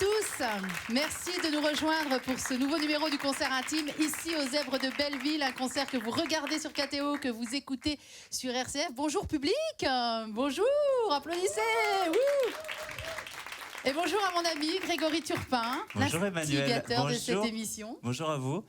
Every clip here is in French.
tous, merci de nous rejoindre pour ce nouveau numéro du concert intime ici aux Zèbres de Belleville, un concert que vous regardez sur KTO, que vous écoutez sur RCF. Bonjour public, bonjour, applaudissez. Wouh. Et bonjour à mon ami Grégory Turpin, l'instigateur de cette émission. Bonjour à vous.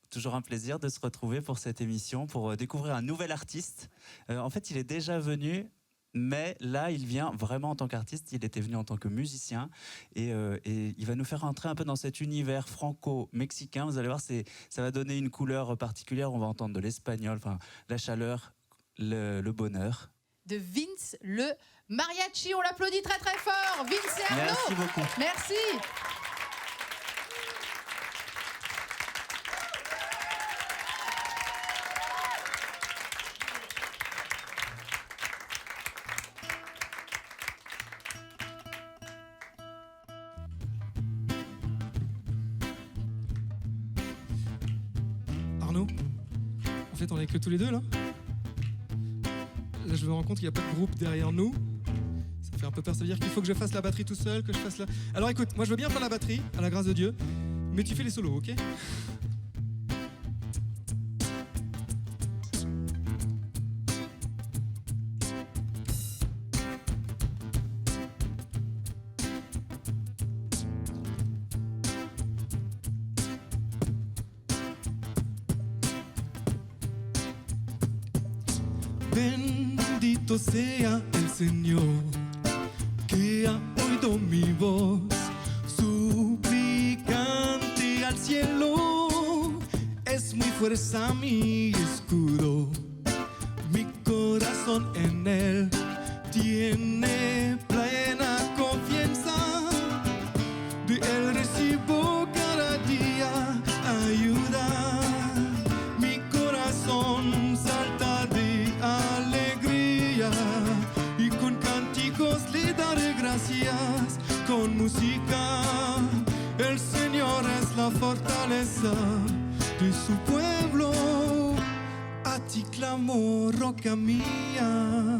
Toujours un plaisir de se retrouver pour cette émission, pour découvrir un nouvel artiste. En fait, il est déjà venu, mais là, il vient vraiment en tant qu'artiste. Il était venu en tant que musicien et il va nous faire entrer un peu dans cet univers franco-mexicain. Vous allez voir, ça va donner une couleur particulière. On va entendre de l'espagnol, enfin, la chaleur, le bonheur. De Vince le Mariachi, on l'applaudit très très fort. Vince et Arnaud. Merci beaucoup. Merci. Arnaud, en fait on est que tous les deux là. Là je me rends compte qu'il n'y a pas de groupe derrière nous. Ça fait un peu peur, ça veut dire qu'il faut que je fasse la batterie tout seul, que je fasse la... Alors écoute, moi je veux bien faire la batterie, à la grâce de Dieu, mais tu fais les solos, ok ? Bendito sea el Señor que ha oído mi voz suplicante al cielo. Es mi fuerza, mi escudo, mi corazón en él tiene plena confianza. De él recibo cada día ayuda. Mi corazón salta de alegría y con cánticos le daré gracias. Con música el Señor es la fortaleza de su pueblo. A ti clamo, roca mía.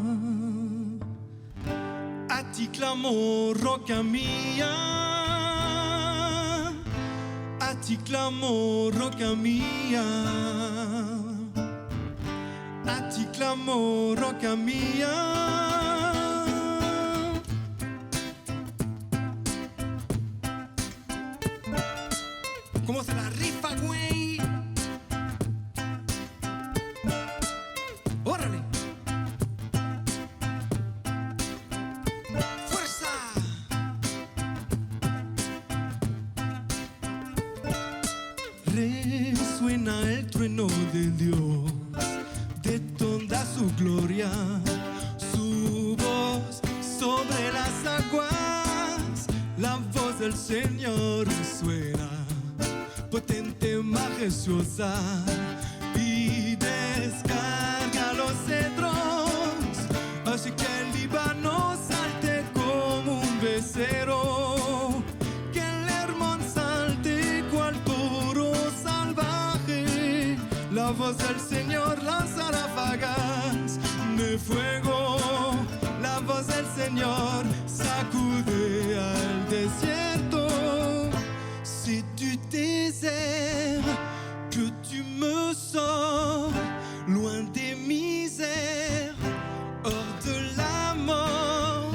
A ti clamo, roca mía. A ti clamo, roca mía. A ti clamo, roca mía. ¿Cómo se la rifa, güey? ¡Órale! ¡Fuerza! Resuena el trueno de Dios, de toda su gloria, su voz sobre las aguas, la voz del Señor resuena, potente, majestuosa, y descarga los cedros, así que el Líbano salte como un becerro, que el Hermón salte cual toro salvaje. La voz del Señor lanza ráfagas de fuego. La voz del Señor sacude al desierto. C'est du désert que tu me sors, loin des misères, hors de la mort.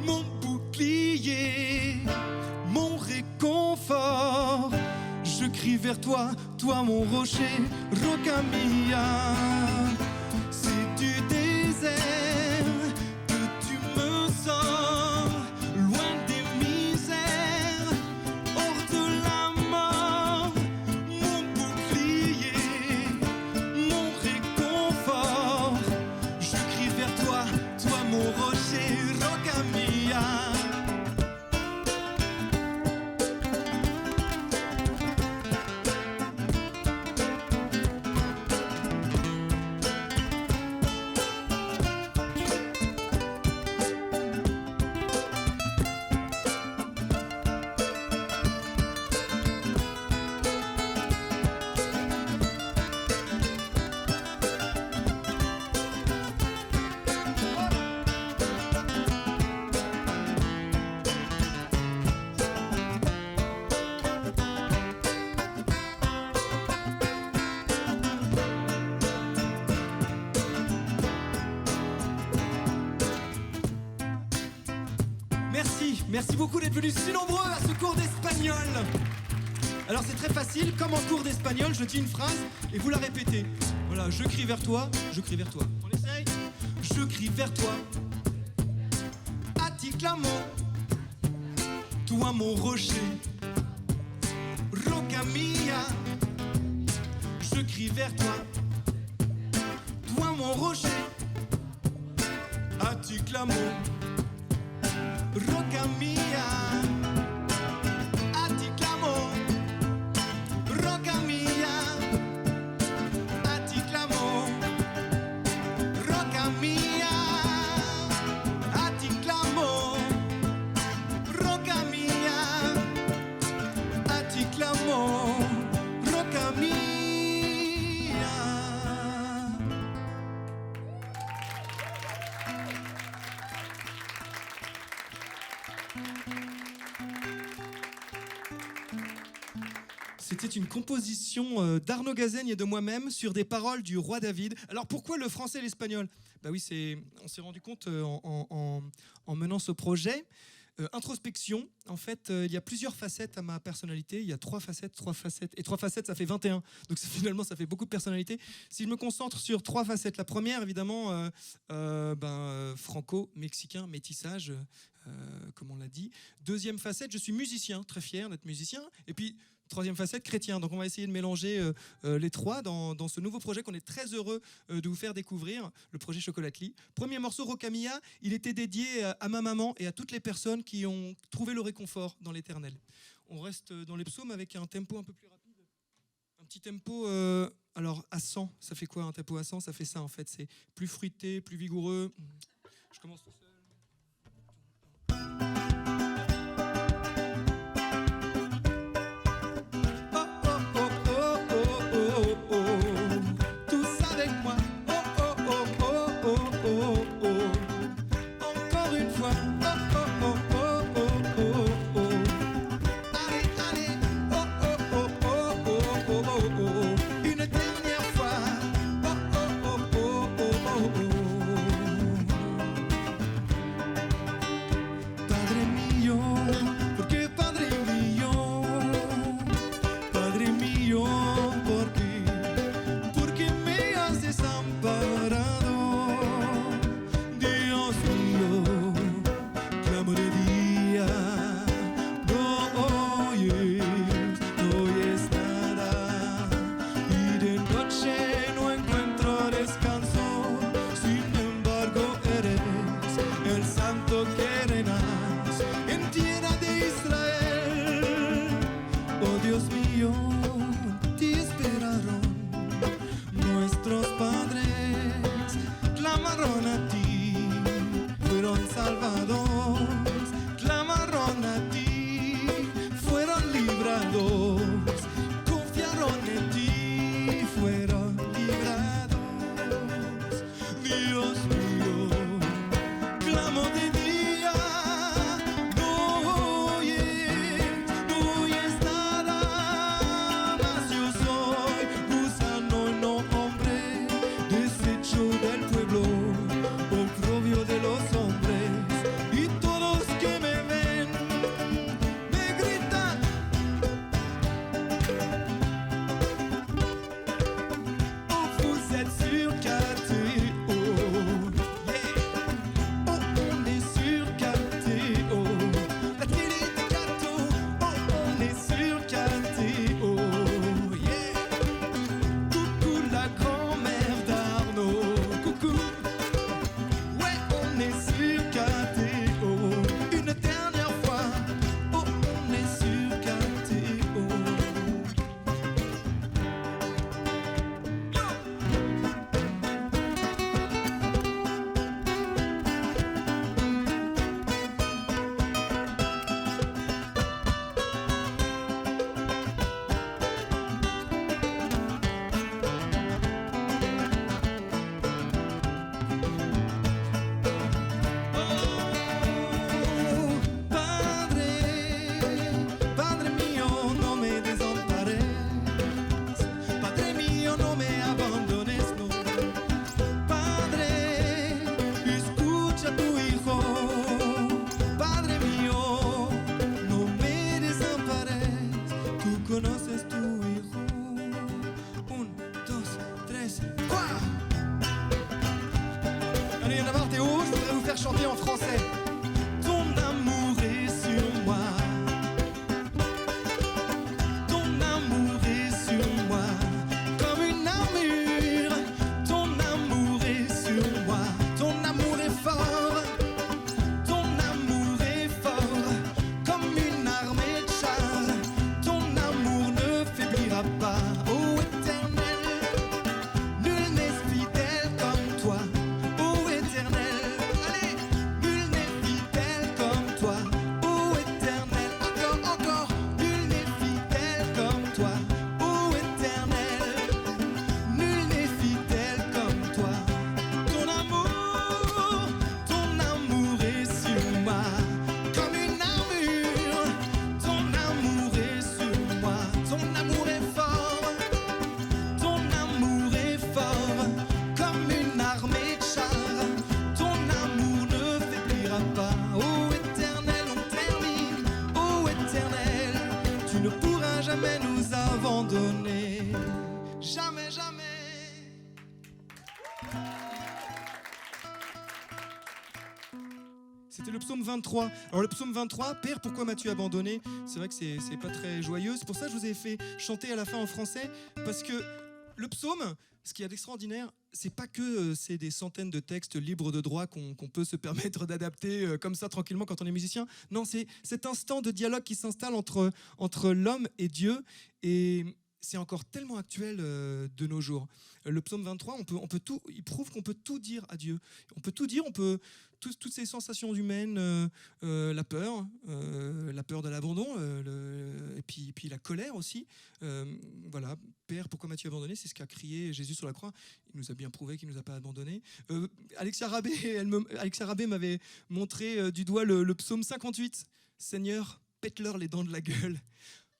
Mon bouclier, mon réconfort. Je crie vers toi, toi mon rocher, roca mia. C'est du désert que tu me sors, loin des misères, hors de la mort. Mon bouclier, mon réconfort. Je crie vers toi, toi mon rocher, roca mia. Merci beaucoup d'être venus si nombreux à ce cours d'espagnol. Alors c'est très facile, comme en cours d'espagnol, je dis une phrase et vous la répétez. Voilà, je crie vers toi, je crie vers toi. On essaye. Je crie vers toi. A ti clamo, toi mon rocher. Roca mia, je crie vers toi. Toi mon rocher. A ti clamo. Roca mia, a ti clamo, roca mia, a ti clamo, roca mia, a ti clamo, roca mia, a ti clamo, roca mia. C'était une composition d'Arnaud Gazaigne et de moi-même sur des paroles du roi David. Alors pourquoi le français et l'espagnol ? Bah oui, on s'est rendu compte en menant ce projet. Introspection, en fait, il y a plusieurs facettes à ma personnalité. Il y a trois facettes. Et 3 facettes, ça fait 21. Donc finalement, ça fait beaucoup de personnalités. Si je me concentre sur 3 facettes, la première, évidemment, franco-mexicain, métissage, comme on l'a dit. Deuxième facette, je suis musicien, très fier d'être musicien. Et puis, troisième facette, chrétien. Donc on va essayer de mélanger les 3 dans ce nouveau projet qu'on est très heureux de vous faire découvrir, le projet Chocolately. Premier morceau, Roca Mia, il était dédié à ma maman et à toutes les personnes qui ont trouvé le réconfort dans l'éternel. On reste dans les psaumes avec un tempo un peu plus rapide. Un petit tempo, alors à 100, ça fait quoi un tempo à 100 ? Ça fait ça en fait, c'est plus fruité, plus vigoureux. Je commence tout seul. voulez y en avoir Théo? Je voudrais vous faire chanter en français. Ton amour est sur moi. Ton amour est sur moi. Comme une armure. Ton amour est sur moi. Ton amour est fort. Ton amour est fort. Comme une armée de chars. Ton amour ne faiblira pas. Ô éternel, nul n'est fidèle comme toi. Ô éternel, allez, nul n'est fidèle comme toi. Ô éternel, encore, encore, nul n'est fidèle comme toi. Ô éternel, nul n'est fidèle comme toi. Ton amour est sur moi, comme une armure. Ton amour est sur moi, ton amour est fort. Ton amour est fort, comme une armée de chars. Ton amour ne faiblira pas. Ô éternel, on termine. Ô éternel, tu ne pourras jamais nous abandonner. Jamais, jamais. C'était le psaume 23. Alors le psaume 23, Père, pourquoi m'as-tu abandonné? C'est vrai que c'est pas très joyeux. C'est pour ça que je vous ai fait chanter à la fin en français. Parce que le psaume, ce qu'il y a d'extraordinaire, c'est pas que c'est des centaines de textes libres de droit qu'on peut se permettre d'adapter comme ça tranquillement quand on est musicien. Non, c'est cet instant de dialogue qui s'installe entre l'homme et Dieu. Et c'est encore tellement actuel de nos jours. Le psaume 23, on peut tout, il prouve qu'on peut tout dire à Dieu. On peut tout dire, toutes ces sensations humaines, la peur de l'abandon, et puis la colère aussi. Voilà, Père, pourquoi m'as-tu abandonné? C'est ce qu'a crié Jésus sur la croix. Il nous a bien prouvé qu'il ne nous a pas abandonnés. Alexia Rabé m'avait montré du doigt le psaume 58. Seigneur, pète-leur les dents de la gueule.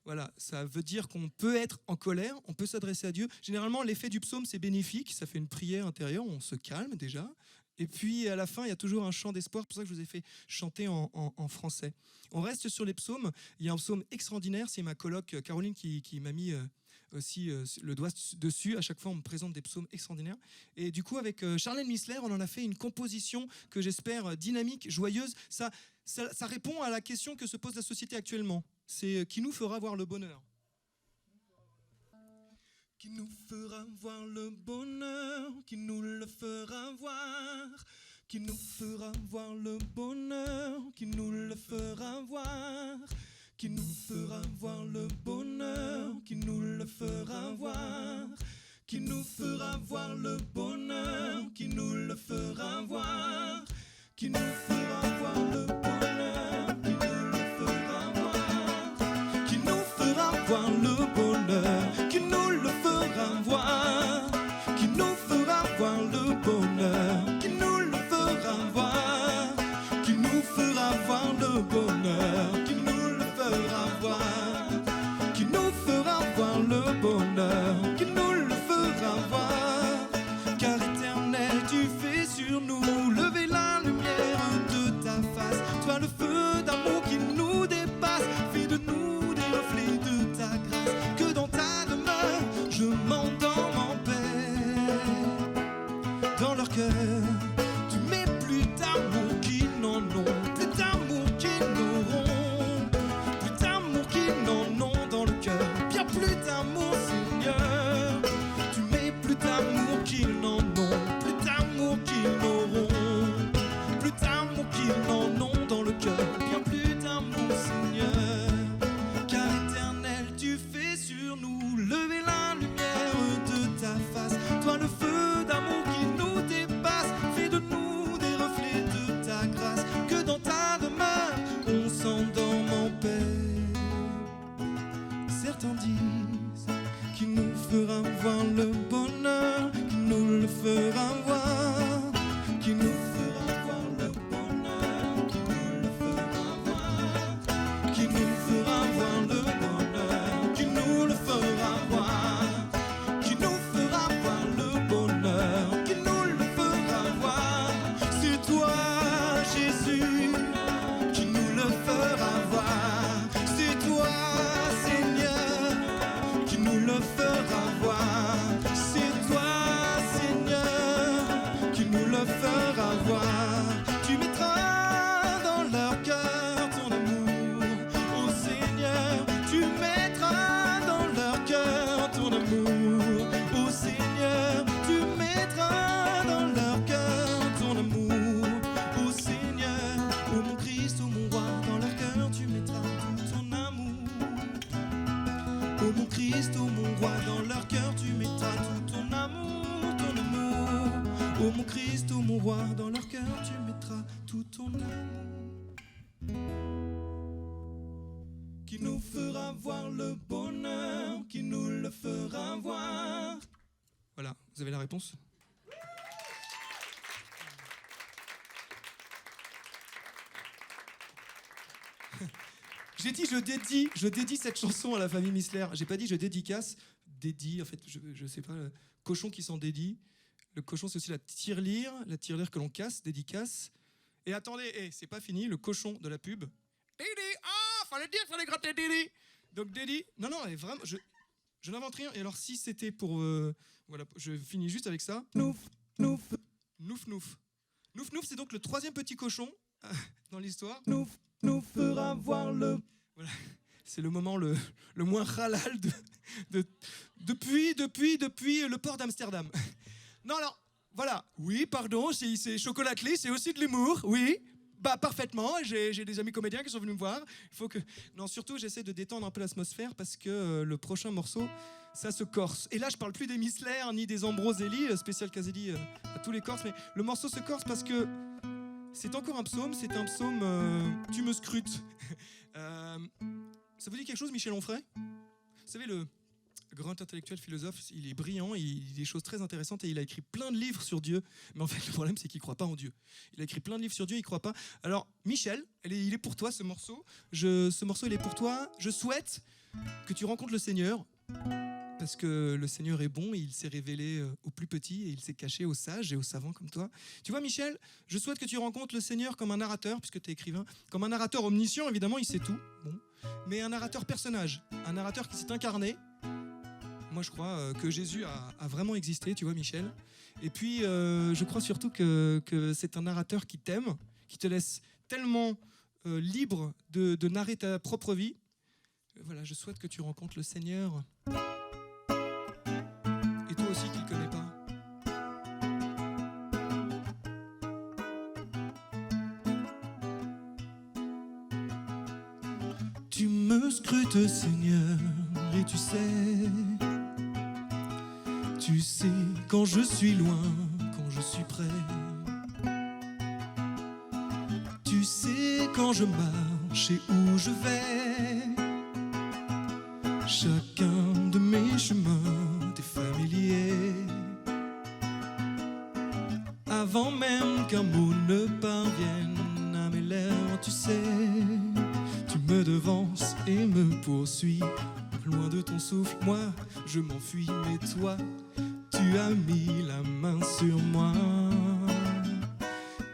Voilà, ça veut dire qu'on peut être en colère, on peut s'adresser à Dieu. Généralement, l'effet du psaume, c'est bénéfique, ça fait une prière intérieure, on se calme déjà. Et puis, à la fin, il y a toujours un chant d'espoir, c'est pour ça que je vous ai fait chanter en français. On reste sur les psaumes, il y a un psaume extraordinaire, c'est ma coloc Caroline qui m'a mis aussi le doigt dessus. À chaque fois, on me présente des psaumes extraordinaires. Et du coup, avec Charlène Missler, on en a fait une composition que j'espère dynamique, joyeuse. Ça répond à la question que se pose la société actuellement. C'est qui nous fera voir le bonheur. Qui nous fera voir le bonheur, qui nous le fera voir. Qui nous fera voir le bonheur, qui nous le fera voir. Qui nous fera voir le bonheur, qui nous le fera voir. Qui nous fera voir le bonheur, qui nous le fera voir. Qui nous fera voir le bonheur, qui nous le fera voir. Qui nous fera voir le bonheur, qui nous le fera voir. Qui nous fera voir le bonheur, qui nous le fera voir. Qui nous fera voir le bonheur, qui nous le fera voir. Qui nous fera voir le bonheur, qui nous le fera voir. Car éternel, tu fais sur nous lever la lumière de ta face. Toi le feu d'amour qui nous dépasse, fais de nous des reflets de ta grâce. Que dans ta demeure, je m'endorme en paix. Dans leur cœur, tu mets plus d'amour qu'ils n'en ont, plus d'amour qu'ils n'auront, plus d'amour qu'ils n'en ont dans le cœur, bien plus d'amour, Seigneur. Tu mets plus d'amour qu'ils n'en ont, plus d'amour qu'ils n'auront, plus d'amour qu'ils n'en ont dans le cœur, bien plus d'amour, Seigneur. Car éternel, tu fais sur nous lever la lumière de ta face. Toi le feu d'amour qui nous dépasse, fais feras voir. Tu mettras dans leur cœur ton amour. Ô Seigneur, tu mettras dans leur cœur ton amour. Ô Seigneur, tu mettras dans leur cœur ton amour. Ô Seigneur, ô mon Christ, ô mon roi, dans leur cœur tu mettras tout ton amour. Ô mon Christ, ô mon roi, dans leur cœur tu mettras tout ton amour, ton amour. Ô mon Christ, ô mon roi, dans leur cœur tu mettras tout ton amour. Qui nous fera voir le bonheur, qui nous le fera voir. Voilà, vous avez la réponse? J'ai dit je dédie cette chanson à la famille Missler. J'ai pas dit je dédicace, dédie, en fait, je sais pas, le cochon qui s'en dédie. Le cochon, c'est aussi la tirelire que l'on casse, dédicace. Et attendez, c'est pas fini, le cochon de la pub. Didi, fallait dire, fallait gratter Didi. Donc Didi, non, mais vraiment, je n'invente rien. Et alors si c'était pour, voilà, je finis juste avec ça. Nouf, nouf, nouf, nouf. Nouf, nouf, c'est donc le troisième petit cochon dans l'histoire. Nouf, nous fera voir le... Voilà. C'est le moment le moins halal depuis le port d'Amsterdam. Non, alors, voilà. Oui, pardon, c'est chocolately, c'est aussi de l'humour, oui. Bah, parfaitement, j'ai des amis comédiens qui sont venus me voir. Il faut que... Non, surtout, j'essaie de détendre un peu l'atmosphère parce que le prochain morceau, ça se corse. Et là, je parle plus des Missler ni des Ambroselli, spécial Caselli à tous les Corses, mais le morceau se corse parce que c'est encore un psaume, c'est un psaume tu me scrutes. Ça vous dit quelque chose, Michel Onfray? Vous savez, le grand intellectuel philosophe, il est brillant, il dit des choses très intéressantes et il a écrit plein de livres sur Dieu. Mais en fait, le problème, c'est qu'il ne croit pas en Dieu. Il a écrit plein de livres sur Dieu, il ne croit pas. Alors, Michel, il est pour toi, ce morceau. Ce morceau, il est pour toi. Je souhaite que tu rencontres le Seigneur. Parce que le Seigneur est bon et il s'est révélé aux plus petits et il s'est caché aux sages et aux savants comme toi. Tu vois, Michel, je souhaite que tu rencontres le Seigneur comme un narrateur, puisque tu es écrivain, comme un narrateur omniscient, évidemment, il sait tout, bon, mais un narrateur personnage, un narrateur qui s'est incarné. Moi, je crois que Jésus a vraiment existé, tu vois, Michel. Et puis, je crois surtout que c'est un narrateur qui t'aime, qui te laisse tellement libre de narrer ta propre vie. Voilà, je souhaite que tu rencontres le Seigneur. Et toi aussi qui ne le connais pas. Tu me scrutes, Seigneur, et tu sais quand je suis loin, quand je suis près. Tu sais quand je marche et où je vais. Chacun de mes chemins t'est familier. Avant même qu'un mot ne parvienne à mes lèvres, tu sais, tu me devances et me poursuis. Loin de ton souffle, moi, je m'enfuis, mais toi, tu as mis la main sur moi.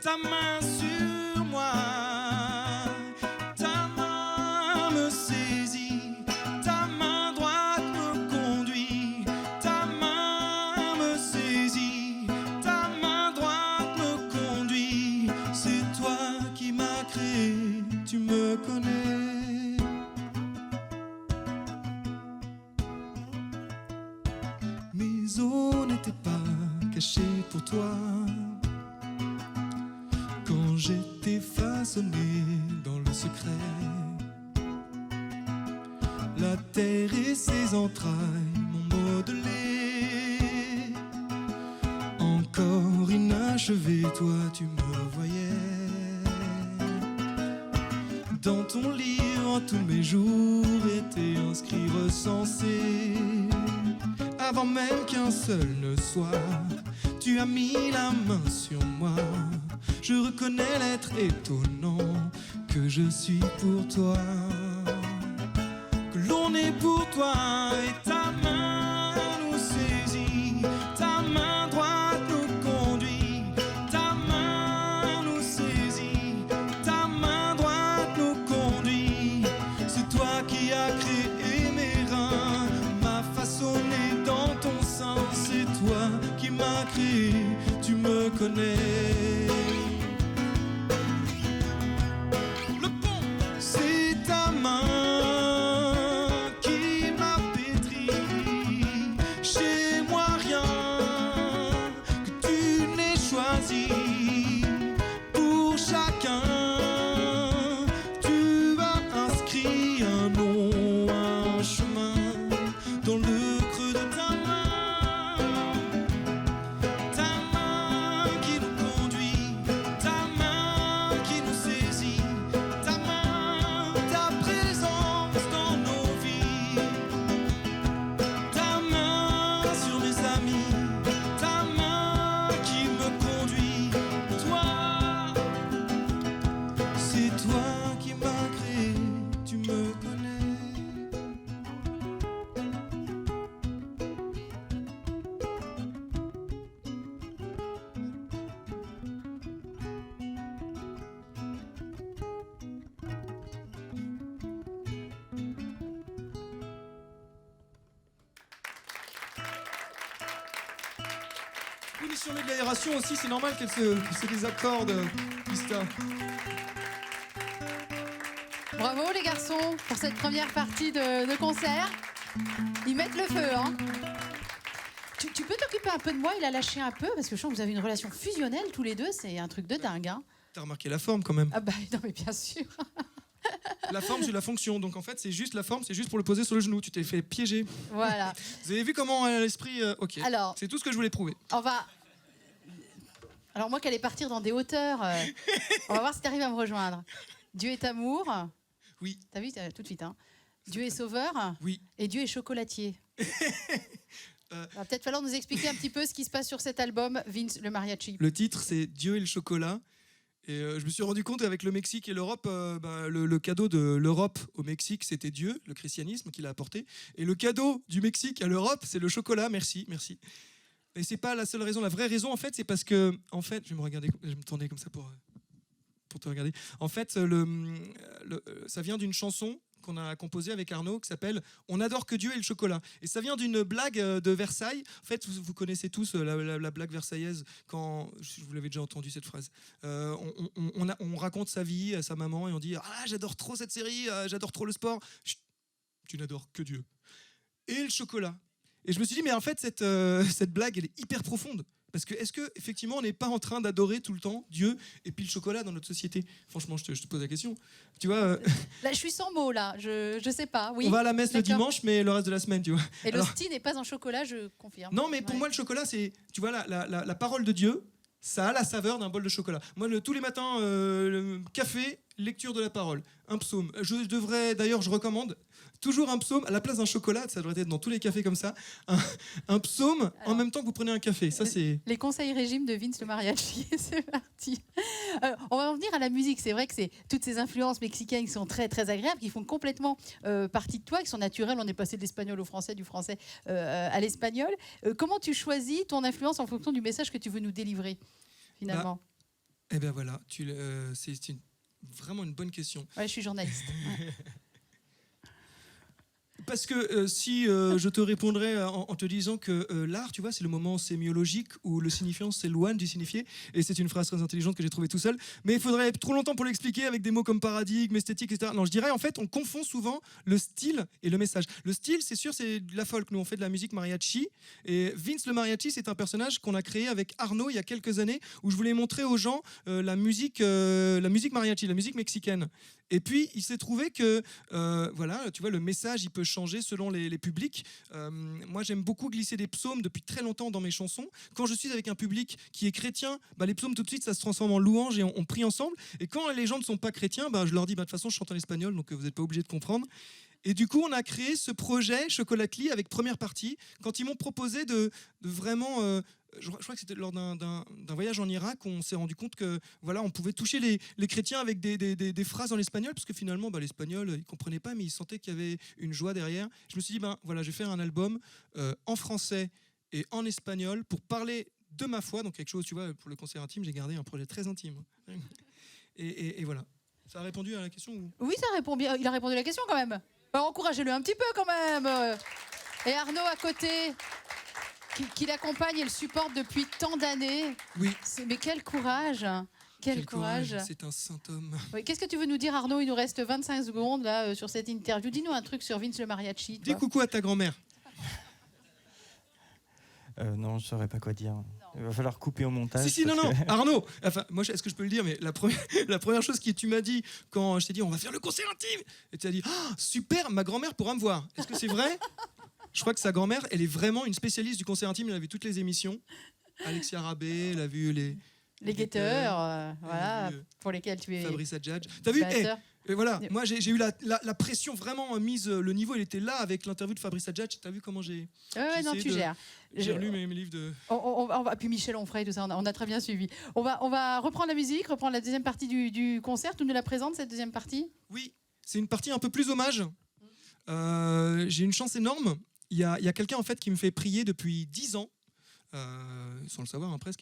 Ta main sur moi. Ta main me saisit. Ta main droite me conduit. Ta main me saisit. Ta main droite me conduit. C'est toi qui m'as créé, tu me connais. Mes os n'étaient pas cachés pour toi. Quand j'étais façonné dans le secret, la terre et ses entrailles m'ont modelé. Encore inachevé, toi tu me voyais. Dans ton livre, tous mes jours étaient inscrits, recensés. Avant même qu'un seul ne soit, tu as mis la main sur moi. Je reconnais l'être étonnant que je suis pour toi. Que l'on est pour toi et ta main nous saisit. Ta main droite nous conduit. Ta main nous saisit. Ta main droite nous conduit. C'est toi qui as créé mes reins, m'as façonné dans ton sein. C'est toi qui m'as créé, tu me connais. choisis pour chacun. Tu as inscrit un nom, un chemin dans le creux de ta main qui nous conduit, ta main qui nous saisit, ta main, ta présence dans nos vies, ta main sur mes amis, ta main qui me conduit. Toi, c'est toi qui m'as créé, tu me connais. Punition de l'aération aussi, c'est normal qu'elle se désaccorde, Pista. Bravo les garçons pour cette première partie de concert. Ils mettent le feu, hein. Tu peux t'occuper un peu de moi, il a lâché un peu, parce que je sens que vous avez une relation fusionnelle tous les deux, c'est un truc de dingue, hein. T'as remarqué la forme quand même. Ah bah non mais bien sûr. La forme, c'est la fonction. Donc en fait, c'est juste la forme, c'est juste pour le poser sur le genou. Tu t'es fait piéger. Voilà. Vous avez vu comment l'esprit... ok. Alors, C'est tout ce que je voulais prouver. on va... Alors moi qui allais partir dans des hauteurs, on va voir si tu arrives à me rejoindre. Dieu est amour. Oui. T'as vu tout de suite, hein. Dieu est sauveur. Oui. Et Dieu est chocolatier. Va peut-être falloir nous expliquer un petit peu ce qui se passe sur cet album, Vince le Mariachi. Le titre, c'est Dieu et le chocolat. Et je me suis rendu compte avec le Mexique et l'Europe, le cadeau de l'Europe au Mexique, c'était Dieu, le christianisme qu'il a apporté. Et le cadeau du Mexique à l'Europe, c'est le chocolat. Merci, merci. Et c'est pas la seule raison. La vraie raison, en fait, c'est parce que, en fait, je vais me tourner comme ça pour te regarder. En fait, ça vient d'une chanson qu'on a composée avec Arnaud qui s'appelle « On adore que Dieu et le chocolat ». Et ça vient d'une blague de Versailles. En fait, vous connaissez tous la blague versaillaise quand... Vous l'avez déjà entendu cette phrase. On raconte sa vie à sa maman et on dit « Ah, j'adore trop cette série, j'adore trop le sport. » Chut, tu n'adores que Dieu. Et le chocolat. Et je me suis dit, mais en fait, cette blague, elle est hyper profonde. Parce que, est-ce qu'effectivement, on n'est pas en train d'adorer tout le temps Dieu et puis le chocolat dans notre société? Franchement, je te pose la question. Tu vois, Là, je suis sans mots, là. Je sais pas. Oui. on va à la messe le D'accord. dimanche, mais le reste de la semaine, tu vois. Et Alors, l'hostie n'est pas en chocolat, je confirme. non, mais pour Ouais. moi, le chocolat, c'est, tu vois, la parole de Dieu, ça a la saveur d'un bol de chocolat. Moi, tous les matins, le café, lecture de la parole, un psaume. D'ailleurs, je recommande toujours un psaume à la place d'un chocolat. Ça devrait être dans tous les cafés comme ça. Un psaume en même temps que vous prenez un café. Ça, c'est... Les conseils régime de Vince le Mariachi, c'est parti. On va en venir à la musique. C'est vrai que c'est toutes ces influences mexicaines qui sont très très agréables, qui font complètement partie de toi, qui sont naturelles. On est passé de l'espagnol au français, du français à l'espagnol. Comment tu choisis ton influence en fonction du message que tu veux nous délivrer, finalement? Eh bien voilà, c'est vraiment une bonne question. Ouais, je suis journaliste. Ouais. Parce que si je te répondrais en te disant que l'art, tu vois, c'est le moment sémiologique où le signifiant s'éloigne du signifié, et c'est une phrase très intelligente que j'ai trouvée tout seul, mais il faudrait trop longtemps pour l'expliquer avec des mots comme paradigme, esthétique, etc. Non, je dirais, en fait, on confond souvent le style et le message. Le style, c'est sûr, c'est de la folk. Nous, on fait de la musique mariachi, et Vince le Mariachi, c'est un personnage qu'on a créé avec Arnaud il y a quelques années, où je voulais montrer aux gens la musique mariachi, la musique mexicaine. Et puis, il s'est trouvé que, voilà, tu vois, le message, il peut changer selon les publics. Moi, j'aime beaucoup glisser des psaumes depuis très longtemps dans mes chansons. Quand je suis avec un public qui est chrétien, les psaumes, tout de suite, ça se transforme en louange et on prie ensemble. Et quand les gens ne sont pas chrétiens, je leur dis, de toute façon, je chante en espagnol, donc vous n'êtes pas obligés de comprendre. Et du coup, on a créé ce projet Chocolately avec première partie, quand ils m'ont proposé de vraiment... je crois que c'était lors d'un voyage en Irak où on s'est rendu compte que voilà, on pouvait toucher les chrétiens avec des phrases en espagnol, parce que finalement, l'espagnol, ils ne comprenaient pas, mais ils sentaient qu'il y avait une joie derrière. Je me suis dit, voilà, je vais faire un album en français et en espagnol pour parler de ma foi, donc quelque chose, tu vois, pour le concert intime, j'ai gardé un projet très intime. Et voilà. Ça a répondu à la question ou... Oui, ça répond bien. Il a répondu à la question quand même. Encouragez-le un petit peu quand même. Et Arnaud à côté, qui l'accompagne et le supporte depuis tant d'années. Oui. Mais quel courage. Quel courage. C'est un saint homme. Oui, qu'est-ce que tu veux nous dire, Arnaud? Il nous reste 25 secondes là, sur cette interview. Dis-nous un truc sur Vince le Mariachi. Dis coucou à ta grand-mère. Non, je saurais pas quoi dire. Non. Il va falloir couper au montage. Si, non, parce non, que- Arnaud, enfin, moi, est-ce que je peux le dire, mais la première chose que tu m'as dit quand je t'ai dit on va faire le concert intime, et tu as dit ah, super, ma grand-mère pourra me voir. Est-ce que c'est vrai? Je crois que sa grand-mère, elle est vraiment une spécialiste du concert intime, elle a vu toutes les émissions. Alexia Rabé, elle a vu Les guetteurs, Elle voilà, a vu, pour lesquels tu es Fabrice Adjadj. T'as vu? batteur. Et voilà, moi j'ai eu la pression vraiment mise, le niveau il était là avec l'interview de Fabrice Adjadj. T'as vu comment j'ai Ouais, non, essayé tu gères. j'ai relu mes livres de... Puis Michel Onfray, tout ça, on a très bien suivi. On va reprendre la musique, reprendre la deuxième partie du concert. Tu nous la présentes, cette deuxième partie? Oui, c'est une partie un peu plus hommage. J'ai une chance énorme. Il y a quelqu'un en fait qui me fait prier depuis 10 ans. Sans le savoir hein, presque,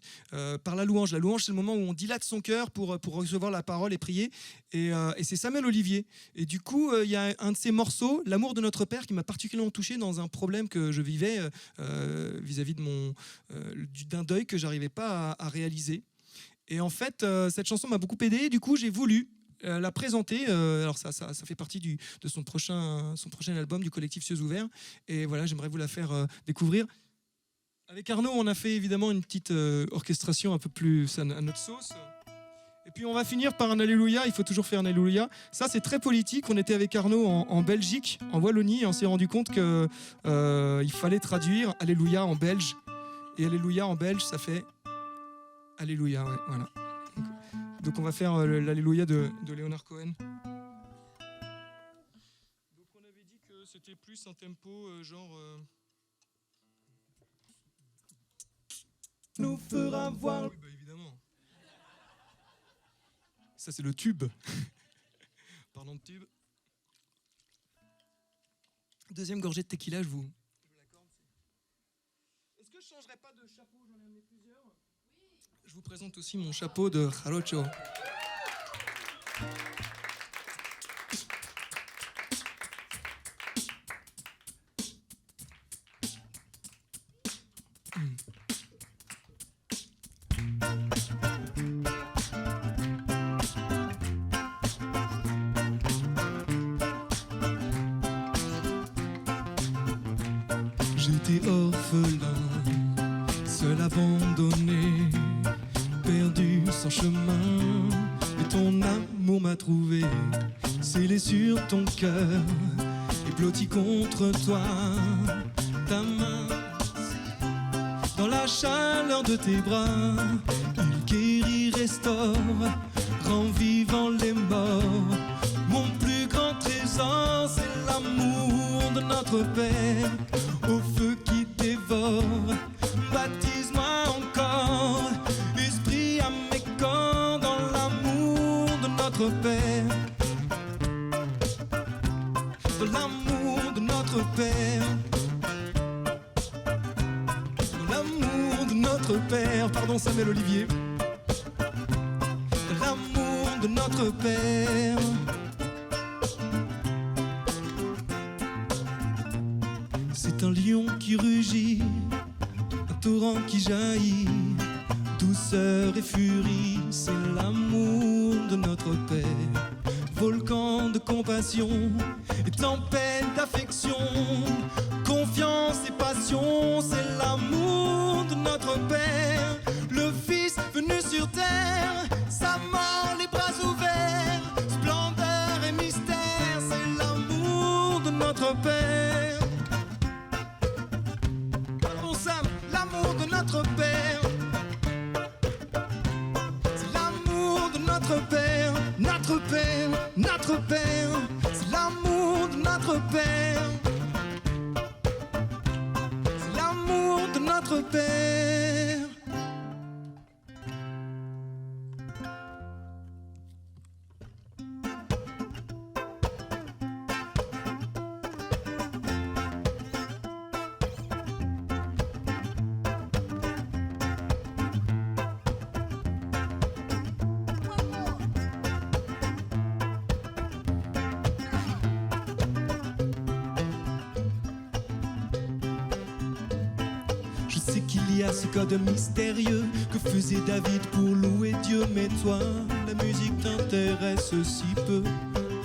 par la louange. La louange, c'est le moment où on dilate son cœur pour recevoir la parole et prier. Et c'est Samuel Olivier. Et du coup, il y a un de ces morceaux, L'amour de notre Père, qui m'a particulièrement touché dans un problème que je vivais vis-à-vis de d'un deuil que j'arrivais pas à réaliser. Et en fait, cette chanson m'a beaucoup aidé. Du coup, j'ai voulu la présenter. Alors ça fait partie de son prochain album du collectif Cieux Ouverts. Et voilà, j'aimerais vous la faire découvrir. Avec Arnaud, on a fait évidemment une petite orchestration un peu plus à notre sauce. Et puis on va finir par un Alléluia, il faut toujours faire un Alléluia. Ça c'est très politique, on était avec Arnaud en Belgique, en Wallonie, et on s'est rendu compte qu'il fallait traduire Alléluia en belge. Et Alléluia en belge, ça fait Alléluia, ouais, voilà. Donc on va faire l'Alléluia de Leonard Cohen. Donc on avait dit que c'était plus un tempo genre... nous fera voir... Oui, bah évidemment. Ça, c'est le tube. Parlons de tube. Deuxième gorgée de tequila, je vous l'accorde. Est-ce que je ne changerais pas de chapeau? J'en ai amené plusieurs. Oui. Je vous présente aussi mon chapeau de jarocho. J'étais orphelin, seul abandonné, perdu sans chemin. Mais ton amour m'a trouvé, scellé sur ton cœur et blotti contre toi. Ta main dans la chaleur de tes bras, il guérit, restaure, rend vivant les morts. Mon plus grand trésor, c'est l'amour de notre Père, au feu qui dévore. Baptise-moi encore, esprit à mes corps, dans l'amour de notre Père, dans l'amour de notre Père, dans l'amour de notre Père. Pardon Samuel Olivier. Dans l'amour de notre Père. C'est un lion qui rugit, un torrent qui jaillit, douceur et furie, c'est l'amour de notre Père. Volcan de compassion et tempête d'affection, confiance et passion, c'est l'amour de notre Père. Le Fils venu sur terre, sa mort, les bras ouverts, splendeur et mystère, c'est l'amour de notre Père. L'amour de notre Père, c'est l'amour de notre Père, notre Père, notre Père, c'est l'amour de notre Père, c'est l'amour de notre Père. Je sais qu'il y a ce code mystérieux que faisait David pour louer Dieu. Mais toi, la musique t'intéresse si peu,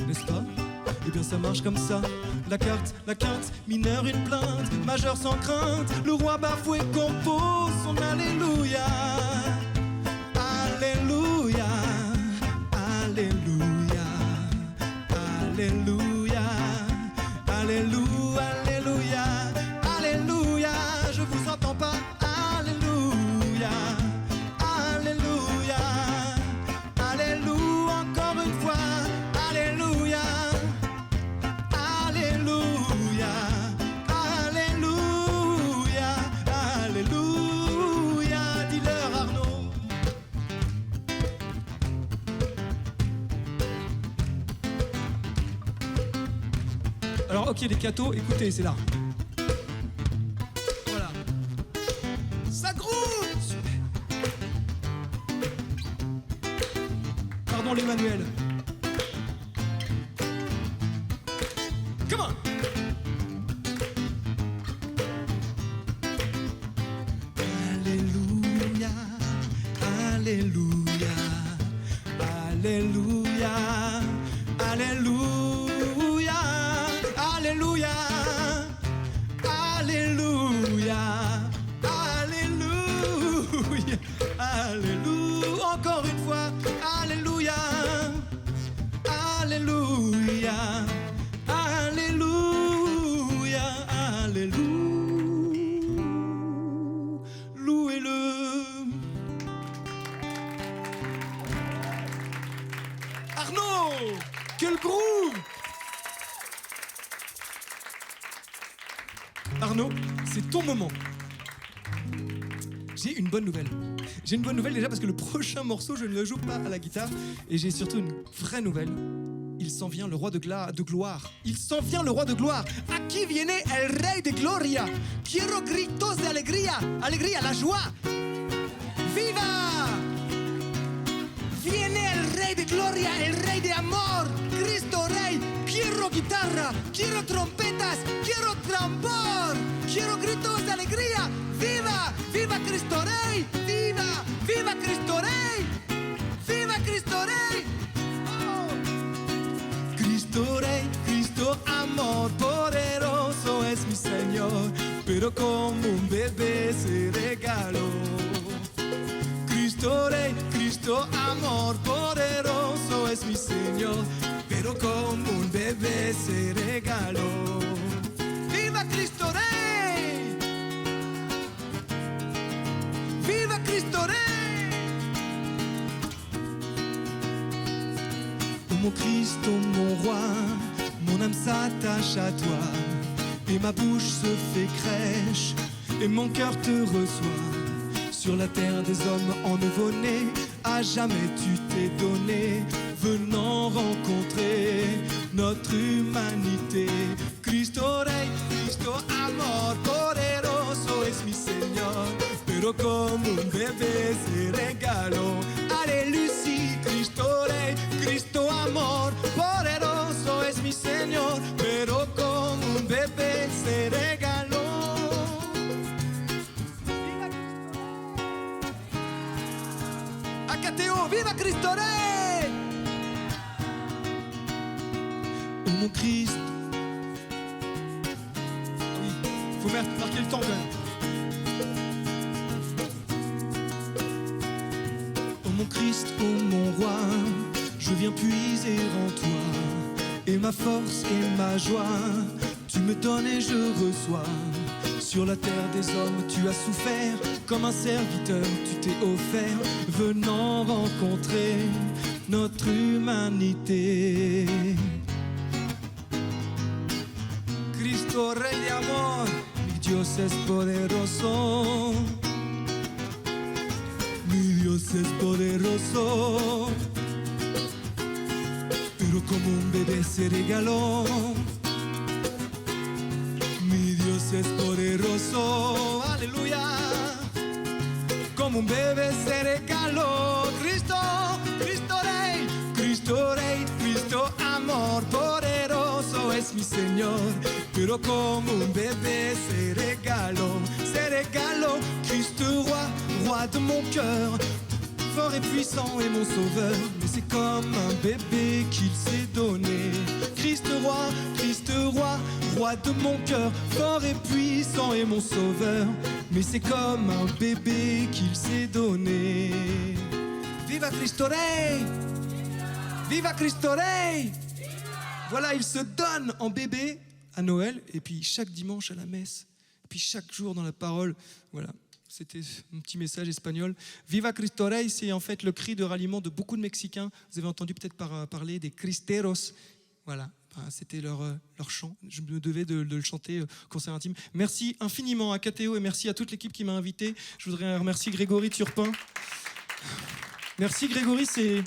n'est-ce pas? Eh bien ça marche comme ça. La quinte, mineur une plainte, majeur sans crainte. Le roi bafoué compose son Alléluia. Alléluia, Alléluia, Alléluia, Alléluia, Alléluia, Alléluia. Je vous entends pas. Alléluia, Alléluia, Alléluia. Encore une fois. Alléluia, Alléluia, Alléluia, Alléluia. Dis-leur Arnaud. Alors ok les cathos, écoutez, c'est là. Voilà. Ça groove. Pardon l'Emmanuel. Come on. Alléluia, Alléluia, Alléluia, Alléluia, Alléluia, Alléluia, Alléluia, Alléluia. Encore une fois, Alléluia, Alléluia, Alléluia, Alléluia. Louez-le. Arnaud, quel groove! Arnaud, c'est ton moment. J'ai une bonne nouvelle. J'ai une bonne nouvelle déjà parce que le prochain morceau, je ne le joue pas à la guitare. Et j'ai surtout une vraie nouvelle. Il s'en vient le roi de gloire. Il s'en vient le roi de gloire. Aquí viene el rey de gloria. Quiero gritos de alegría. Alegría, la joie. ¡Viva! Viene el rey de gloria, el rey de amor. Cristo rey. Quiero guitarra. Quiero trompetas. Quiero tambor. Quiero gritos de alegría. ¡Viva! ¡Viva Cristo rey! ¡Viva! ¡Viva Cristo rey! ¡Viva Cristo rey! Cristo Rey, Cristo amor, poderoso es mi Señor, pero como un bebé se regaló. Cristo Rey, Cristo amor, poderoso es mi Señor, pero como un bebé se regaló. ¡Viva Cristo Rey! ¡Viva Cristo Rey! Mon Christ, oh mon roi, mon âme s'attache à toi, et ma bouche se fait crèche, et mon cœur te reçoit. Sur la terre des hommes en nouveau-né, à jamais tu t'es donné, venant rencontrer notre humanité. Cristo Rey, Cristo amor, poderoso es mi Señor, pero como un bebé se regaló. Alléluia, Cristo Rey, Cristo amor, poderoso es mi Señor, pero como un bebé se regaló. Acateo, viva Cristo Rey! Oh mon Christ. Oui, faut marquer le temps quand même. Mon Christ, oh mon roi, je viens puiser en toi, et ma force et ma joie, tu me donnes et je reçois. Sur la terre des hommes, tu as souffert, comme un serviteur, tu t'es offert, venant rencontrer notre humanité. Cristo Rey de amor, mi Dios es poderoso. Mi Dios es poderoso, pero como un bebé se regaló. Mi Dios es poderoso, aleluya, como un bebé se regaló. Cristo, Cristo Rey, Cristo Rey, Cristo amor, poderoso es mi Señor, pero como un bebé se regaló, Cristo roi, roi de mon cœur, fort et puissant et mon sauveur, mais c'est comme un bébé qu'il s'est donné. Christ roi, roi de mon cœur, fort et puissant et mon sauveur. Mais c'est comme un bébé qu'il s'est donné. Viva Cristo Rey! Viva Cristo Rey! Voilà, il se donne en bébé à Noël, et puis chaque dimanche à la messe, et puis chaque jour dans la parole. Voilà, c'était un petit message espagnol. Viva Cristo Rey, c'est en fait le cri de ralliement de beaucoup de Mexicains. Vous avez entendu peut-être parler des Cristeros. Voilà, c'était leur chant. Je me devais de le chanter au concert intime. Merci infiniment à KTO et merci à toute l'équipe qui m'a invité. Je voudrais remercier Grégory Turpin. Merci Grégory, c'est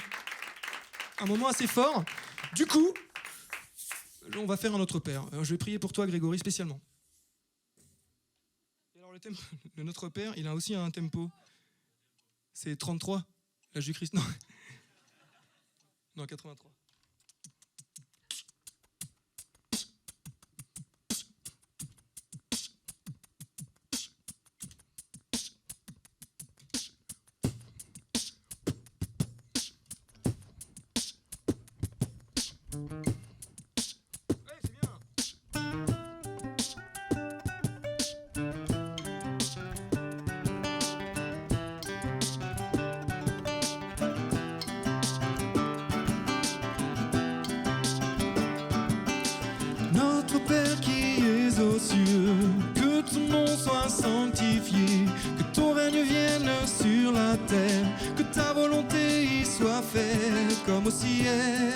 un moment assez fort. Du coup, on va faire un autre Père. Alors, je vais prier pour toi Grégory spécialement. Et alors le Notre Père, il a aussi un tempo. C'est 33, l'âge du Christ. Non, non 83. Notre Père qui es aux cieux, que ton nom soit sanctifié, que ton règne vienne sur la terre, que ta volonté y soit faite comme au ciel.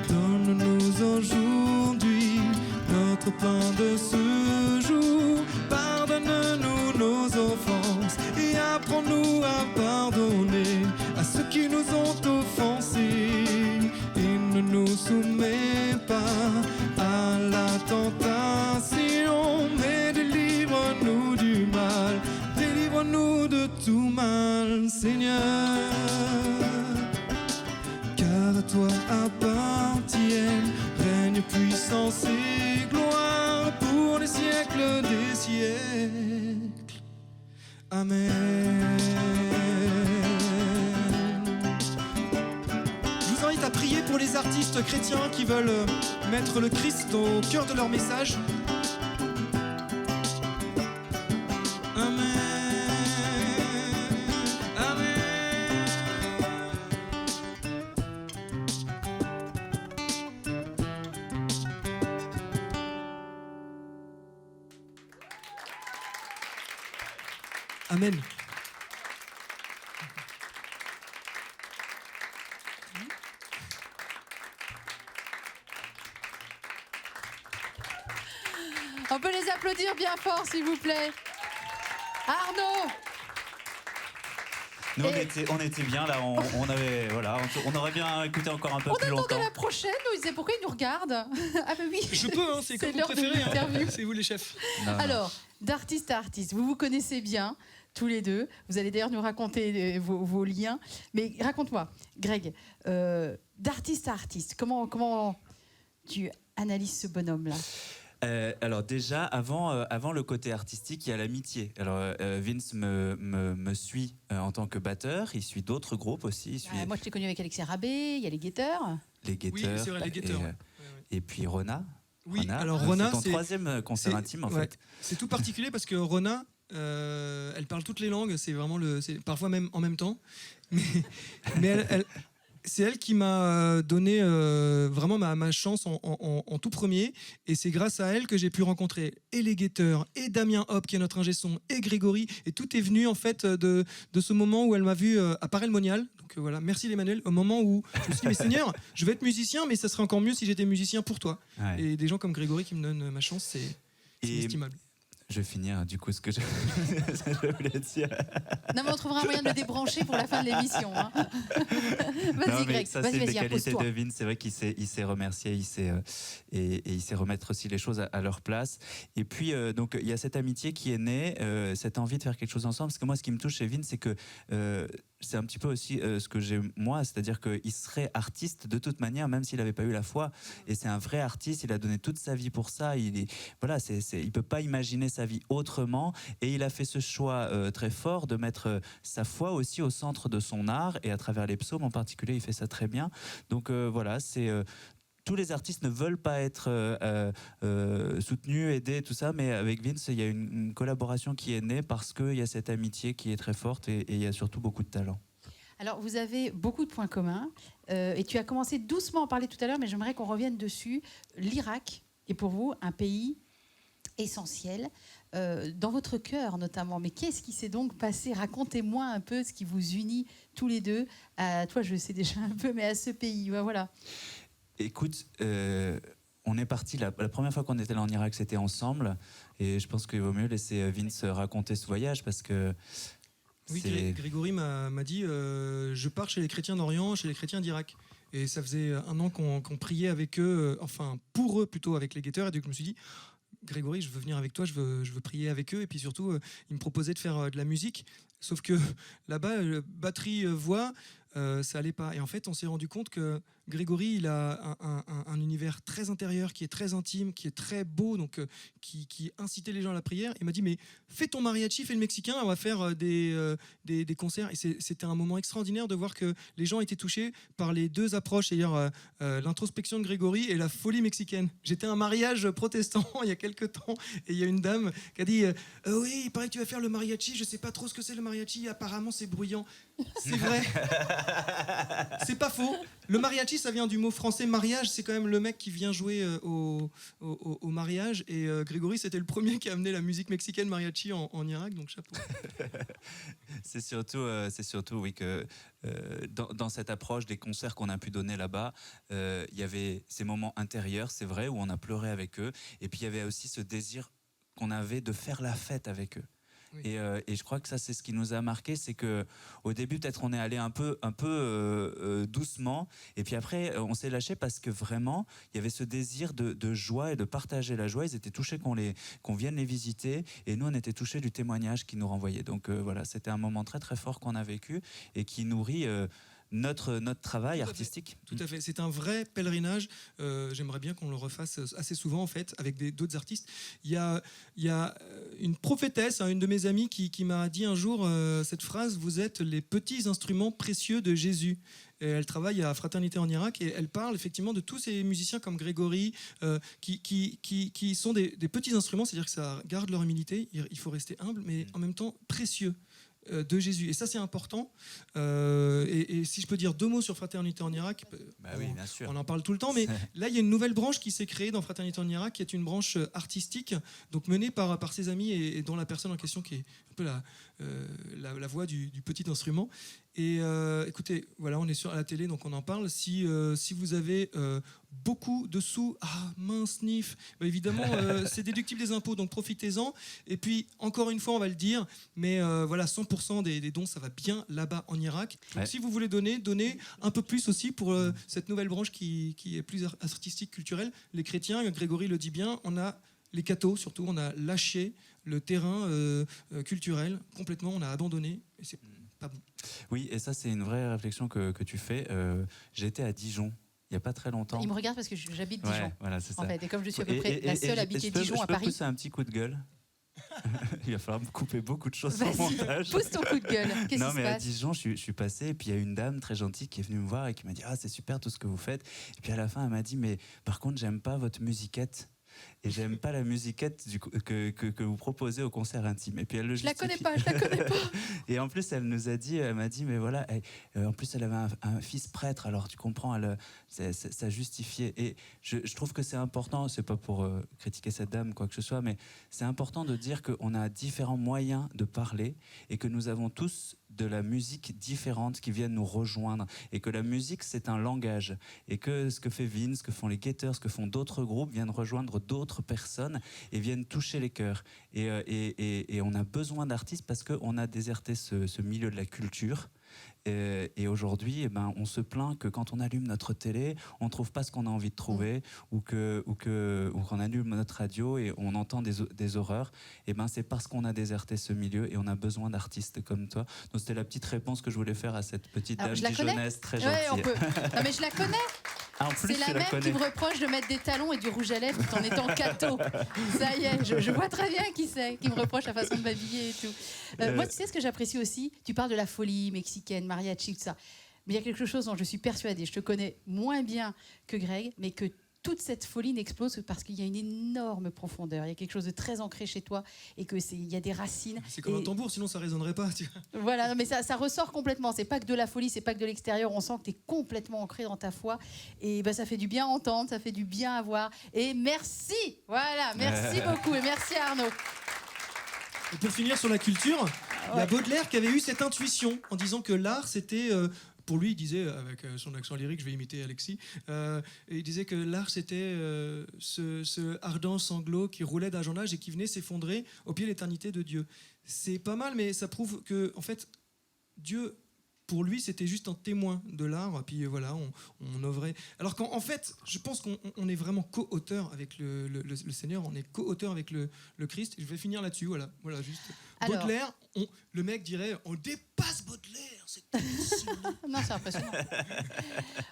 Donne-nous aujourd'hui notre pain de ce jour, pardonne-nous nos offenses et apprends-nous à pardonner à ceux qui nous ont offensés. Et ne nous soumets pas à la tentation, mais délivre-nous du mal, délivre-nous de tout mal, Seigneur. Car à toi appartiennent règne, puissance et gloire pour les siècles des siècles. Amen. Je vous invite à prier pour les artistes chrétiens qui veulent mettre le Christ au cœur de leur message. Amen. Amen. Amen. On peut les applaudir bien fort, s'il vous plaît. Arnaud! Nous, on était bien là, on avait, voilà, on aurait bien écouté encore un peu plus On longtemps. attendait la prochaine, nous, il disait pourquoi il nous regarde? Ah ben oui. Je peux, hein, c'est comme vous l'heure de préférez. l'interview. C'est vous les chefs. Non, non. Alors, d'artiste à artiste, vous vous connaissez bien, tous les deux. Vous allez d'ailleurs nous raconter vos liens. Mais raconte-moi, Greg, d'artiste à artiste, comment tu analyses ce bonhomme-là? Alors déjà, avant le côté artistique, il y a l'amitié. Alors Vince me suit en tant que batteur, il suit d'autres groupes aussi. Il suit Moi, je t'ai connu avec Alexis Rabé, il y a les Guetteurs. les Guetteurs. Oui, c'est vrai, les Guetteurs. Et puis Rona. Oui, Rona, alors Rona, c'est ton c'est troisième concert intime en ouais. fait. C'est tout particulier parce que Rona, elle parle toutes les langues, c'est vraiment c'est parfois même en même temps. Mais c'est elle qui m'a donné vraiment ma chance en tout premier. Et c'est grâce à elle que j'ai pu rencontrer et les Guetteurs, et Damien Hop, qui est notre ingé son, et Grégory. Et tout est venu en fait de ce moment où elle m'a vu à Paray-le-Monial. Donc voilà, merci l'Emmanuel. Au moment où je me suis dit, mais Seigneur, je vais être musicien, mais ça serait encore mieux si j'étais musicien pour toi. Ouais. Et des gens comme Grégory qui me donnent ma chance, c'est inestimable. Je vais finir du coup ce que je voulais dire. Non, mais on trouvera un moyen de le débrancher pour la fin de l'émission. Hein. Non, Vas-y, mais Greg, ça, c'est des vas-y, qualités impose-toi. de Vince. C'est vrai qu'il sait remercier, et il sait remettre aussi les choses à leur place. Et puis, donc, il y a cette amitié qui est née, cette envie de faire quelque chose ensemble. Parce que moi, ce qui me touche chez Vince, c'est que c'est un petit peu aussi ce que j'ai moi, c'est-à-dire qu'il serait artiste de toute manière, même s'il n'avait pas eu la foi. Et c'est un vrai artiste, il a donné toute sa vie pour ça. Voilà, il peut pas imaginer sa vie autrement. Et il a fait ce choix très fort de mettre sa foi aussi au centre de son art. Et à travers les psaumes en particulier, il fait ça très bien. Donc voilà, c'est... tous les artistes ne veulent pas être soutenus, aidés, tout ça, mais avec Vince, il y a une collaboration qui est née parce qu'il y a cette amitié qui est très forte et il y a surtout beaucoup de talent. Alors, vous avez beaucoup de points communs et tu as commencé doucement à en parler tout à l'heure, mais j'aimerais qu'on revienne dessus. L'Irak est pour vous un pays essentiel, dans votre cœur notamment. Mais qu'est-ce qui s'est donc passé? Racontez-moi un peu ce qui vous unit tous les deux. Toi, je sais déjà un peu, mais à ce pays. Voilà. Écoute, on est parti, la première fois qu'on était là en Irak, c'était ensemble. Et je pense qu'il vaut mieux laisser Vince raconter ce voyage parce que... Oui, Grégory m'a dit je pars chez les chrétiens d'Orient, chez les chrétiens d'Irak. Et ça faisait 1 an qu'on priait avec eux, enfin pour eux plutôt, avec les guetteurs. Et donc je me suis dit, Grégory, je veux venir avec toi, je veux prier avec eux. Et puis surtout, ils me proposaient de faire de la musique. Sauf que là-bas, batterie, voix, ça allait pas. Et en fait, on s'est rendu compte que Grégory, il a un univers très intérieur, qui est très intime, qui est très beau, donc qui incitait les gens à la prière. Il m'a dit, mais fais ton mariachi, fais le mexicain, on va faire des concerts. Et c'était un moment extraordinaire de voir que les gens étaient touchés par les deux approches, c'est-à-dire l'introspection de Grégory et la folie mexicaine. J'étais à un mariage protestant il y a quelques temps, et il y a une dame qui a dit, oui, il paraît que tu vas faire le mariachi, je sais pas trop ce que c'est le mariachi, apparemment c'est bruyant. C'est vrai. C'est pas faux. Le mariachi, ça vient du mot français mariage, c'est quand même le mec qui vient jouer au mariage. Et Grégory, c'était le premier qui a amené la musique mexicaine mariachi en Irak, donc chapeau. C'est surtout oui, que dans cette approche des concerts qu'on a pu donner là-bas, il y avait ces moments intérieurs, c'est vrai, où on a pleuré avec eux. Et puis il y avait aussi ce désir qu'on avait de faire la fête avec eux. Oui. Et je crois que ça, c'est ce qui nous a marqué, c'est que au début, peut-être, on est allé un peu doucement, et puis après, on s'est lâché parce que vraiment, il y avait ce désir de joie et de partager la joie. Ils étaient touchés qu'on vienne les visiter, et nous, on était touchés du témoignage qu'ils nous renvoyaient. Donc voilà, c'était un moment très très fort qu'on a vécu et qui nourrit notre travail artistique. Tout à fait. C'est un vrai pèlerinage. J'aimerais bien qu'on le refasse assez souvent, en fait, avec d'autres artistes. Il y a une prophétesse, une de mes amies, qui m'a dit un jour cette phrase: vous êtes les petits instruments précieux de Jésus. Et elle travaille à Fraternité en Irak, et elle parle effectivement de tous ces musiciens comme Grégory qui sont des petits instruments, c'est-à-dire que ça garde leur humilité. Il faut rester humble, mais en même temps précieux de Jésus. Et ça, c'est important. Et si je peux dire 2 mots sur Fraternité en Irak, oui, bien sûr. On en parle tout le temps, mais là, il y a une nouvelle branche qui s'est créée dans Fraternité en Irak, qui est une branche artistique, donc menée par ses amis et dont la personne en question qui est un peu la voix du petit instrument. Et écoutez, voilà, on est à la télé, donc on en parle. Si vous avez beaucoup de sous, mince nif, évidemment, c'est déductible des impôts, donc profitez-en. Et puis, encore une fois, on va le dire, mais voilà, 100% des dons, ça va bien là-bas en Irak. Donc, si vous voulez donnez un peu plus aussi pour cette nouvelle branche qui est plus artistique, culturelle. Les chrétiens, Grégory le dit bien, on a les cathos, surtout, on a lâché le terrain culturel complètement, on a abandonné, et c'est pas bon. Oui, et ça, c'est une vraie réflexion que tu fais. J'étais à Dijon il n'y a pas très longtemps. Il me regarde parce que j'habite Dijon. Ouais, voilà, c'est ça. En fait, et comme je suis à peu près la seule à habiter Dijon à Paris. Je peux pousser un petit coup de gueule. Il va falloir me couper beaucoup de choses au montage. Pousse ton coup de gueule. Qu'est-ce qui se passe ? Non, mais à Dijon, je suis passé, et puis il y a une dame très gentille qui est venue me voir et qui m'a dit: c'est super tout ce que vous faites. Et puis à la fin, elle m'a dit: mais par contre, j'aime pas votre musiquette. Et j'aime pas la musiquette que vous proposez au concert intime. Et puis elle le justifie. Je la connais pas. Et en plus, elle m'a dit, mais voilà, en plus, elle avait un fils prêtre, alors tu comprends, ça justifiait. Et je trouve que c'est important, c'est pas pour critiquer cette dame, quoi que ce soit, mais c'est important de dire qu'on a différents moyens de parler et que nous avons tous de la musique différente qui viennent nous rejoindre, et que la musique, c'est un langage, et que ce que fait Vince, ce que font les Gators, ce que font d'autres groupes viennent rejoindre d'autres personnes et viennent toucher les cœurs. Et on a besoin d'artistes parce qu'on a déserté ce milieu de la culture, Et aujourd'hui, on se plaint que quand on allume notre télé, on ne trouve pas ce qu'on a envie de trouver, ou qu'on allume notre radio et on entend des horreurs. C'est parce qu'on a déserté ce milieu et on a besoin d'artistes comme toi. Donc c'était la petite réponse que je voulais faire à cette petite dame dijonnaise très gentille. Non mais je la connais. C'est la même qui me reproche de mettre des talons et du rouge à lèvres tout en étant catho. Ça y est, je vois très bien qui c'est, qui me reproche la façon de m'habiller et tout. Moi, tu sais ce que j'apprécie aussi? Tu parles de la folie mexicaine, mariachi, tout ça. Mais il y a quelque chose dont je suis persuadée, je te connais moins bien que Greg, mais que toute cette folie n'explose parce qu'il y a une énorme profondeur. Il y a quelque chose de très ancré chez toi et il y a des racines. C'est comme un tambour, sinon ça ne résonnerait pas. Tu vois. Voilà, mais ça ressort complètement. C'est pas que de la folie, c'est pas que de l'extérieur. On sent que tu es complètement ancré dans ta foi. Et ça fait du bien à entendre, ça fait du bien à voir. Et merci, voilà, merci beaucoup. Et merci Arnaud. Et pour finir sur la culture, il y a Baudelaire qui avait eu cette intuition en disant que l'art, c'était... pour lui, il disait, avec son accent lyrique, je vais imiter Alexis, il disait que l'art, c'était ce ardent sanglot qui roulait d'âge en âge et qui venait s'effondrer au pied de l'éternité de Dieu. C'est pas mal, mais ça prouve que, en fait, Dieu, pour lui, c'était juste un témoin de l'art. Puis voilà, on œuvrait. Alors qu'en fait, je pense qu'on est vraiment co-auteur avec le Seigneur, on est co-auteur avec le Christ. Et je vais finir là-dessus, voilà juste. Alors, Baudelaire, le mec dirait, on dépasse Baudelaire. C'est non, c'est impressionnant.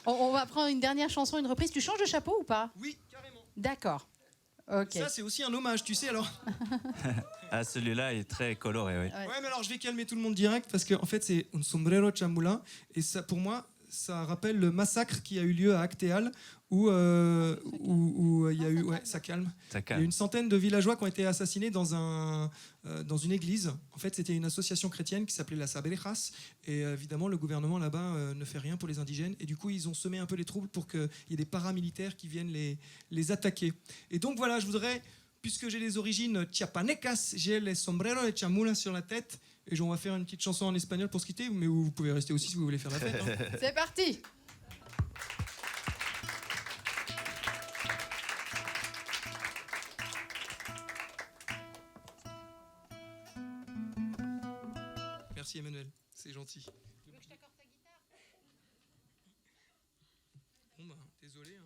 On va prendre une dernière chanson, une reprise. Tu changes de chapeau ou pas? Oui, carrément. D'accord. Okay. Ça, c'est aussi un hommage, tu sais, alors. Ah, celui-là est très coloré, oui. Ouais, mais alors je vais calmer tout le monde direct parce qu'en fait, c'est un sombrero chamula. Et ça, pour moi, ça rappelle le massacre qui a eu lieu à Actéal où il y a eu... Ouais, ça calme. Il y a eu une centaine de villageois qui ont été assassinés dans une église. En fait, c'était une association chrétienne qui s'appelait la Sabrejas. Et évidemment, le gouvernement là-bas ne fait rien pour les indigènes. Et du coup, ils ont semé un peu les troubles pour qu'il y ait des paramilitaires qui viennent les attaquer. Et donc voilà, je voudrais, puisque j'ai les origines chiapanecas, j'ai les sombreros de chamula sur la tête. Et on va faire une petite chanson en espagnol pour se quitter. Mais vous pouvez rester aussi si vous voulez faire la fête. Hein. C'est parti! Merci Emmanuel, c'est gentil. Tu veux que je t'accorde ta guitare? Bon bah, désolé. Hein.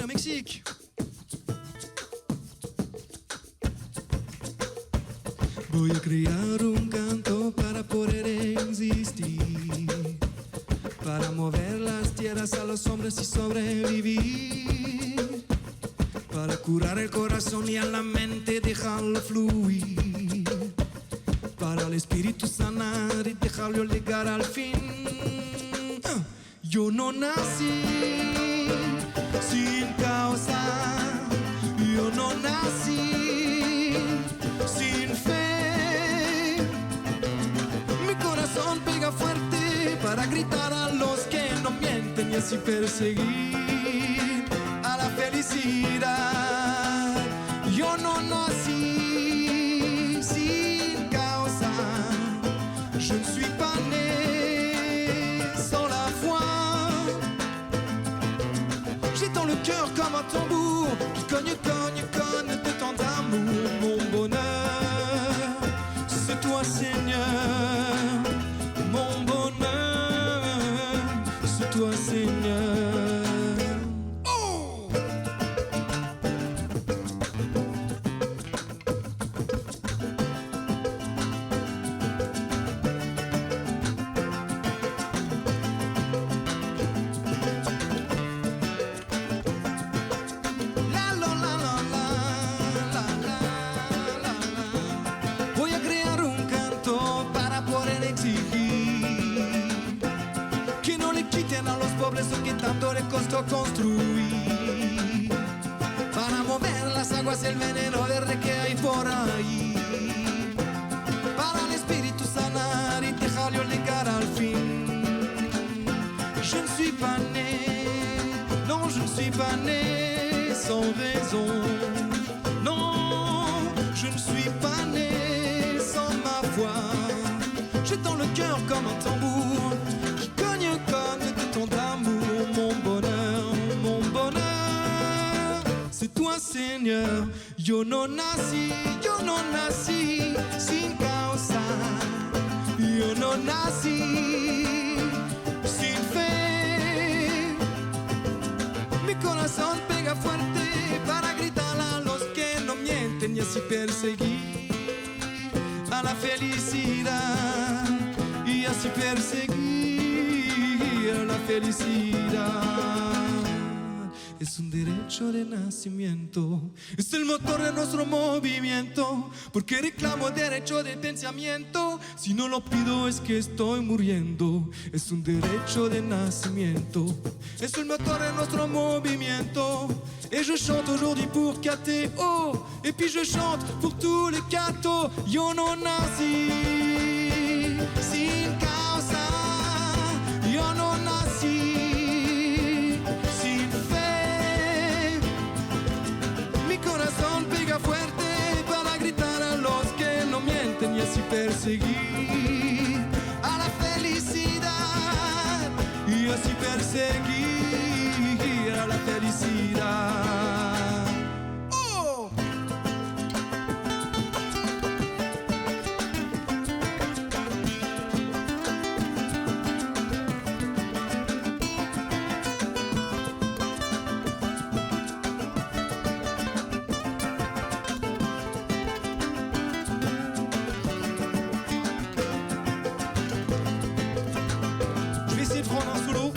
Mexique. Voy a crear un canto para poder existir, para mover las tierras a los hombres y sobrevivir, para curar el corazón y a la mente dejarlo fluir, para el espíritu sanar y dejarlo llegar al fin. Yo no nací sin causa, yo no nací sin fe. Mi corazón pega fuerte para gritar a los que no mienten y así perseguir a la felicidad. Yo no nací sin causa, je ne suis pas né sans la foi. J'ai dans le cœur comme un tambour qui cogne, cogne, cogne de tant d'amour. Mon bonheur, c'est toi Seigneur. Mon bonheur, c'est toi Seigneur. Oh! Eso que tanto le costó construir, para mover las aguas el veneno verde que hay por ahí, para el Espíritu Santo pas né sans raison. Non, je ne suis pas né sans ma voix. J'ai dans le cœur comme un tambour qui cogne comme des tons d'amour. Mon bonheur, c'est toi Seigneur. Yo no nací sin causa. Yo no nací sin fe. Mi corazón pega fuerte para gritar a los que no mienten y así perseguir a la felicidad y así perseguir a la felicidad. Es un derecho de nacimiento, es el motor de nuestro movimiento, porque reclamo derecho de pensamiento. Si no lo pido es que estoy muriendo. Es un derecho de nacimiento, es el motor de nuestro movimiento. Et je chante aujourd'hui pour KTO, et puis je chante pour tous les cathos. Yo no nací sin causa, yo no nací sin fe. Mi corazón pega fuerte para gritar a los que no mienten y así perseguir a la felicidad y así perseguir a la felicidad. Oh! Je vais essayer de prendre un solo.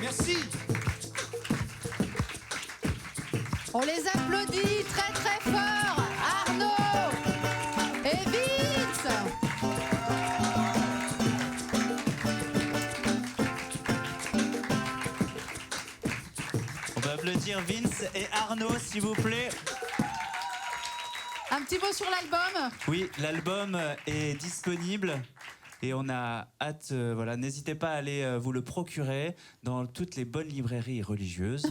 Merci. On les applaudit très très fort. Arnaud et Vince. On va applaudir Vince et Arnaud, s'il vous plaît. Un petit mot sur l'album. Oui, l'album est disponible et on a hâte, voilà, n'hésitez pas à aller vous le procurer dans toutes les bonnes librairies religieuses.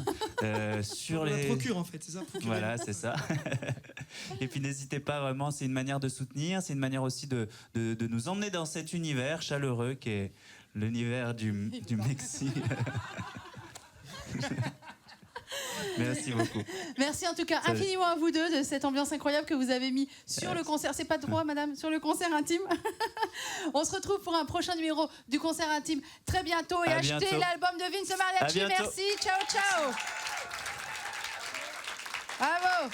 Sur On la les... procure en fait, c'est ça procurer. Voilà, c'est ça. Et puis n'hésitez pas, vraiment, c'est une manière de soutenir, c'est une manière aussi de nous emmener dans cet univers chaleureux qui est l'univers du Mexique. Merci beaucoup. Merci en tout cas infiniment à vous deux de cette ambiance incroyable que vous avez mis sur le concert. C'est pas droit, madame, sur le concert intime. On se retrouve pour un prochain numéro du concert intime très bientôt. Et À achetez bientôt. l'album de Vince Mariachi. À bientôt. Merci. Ciao, ciao. Bravo.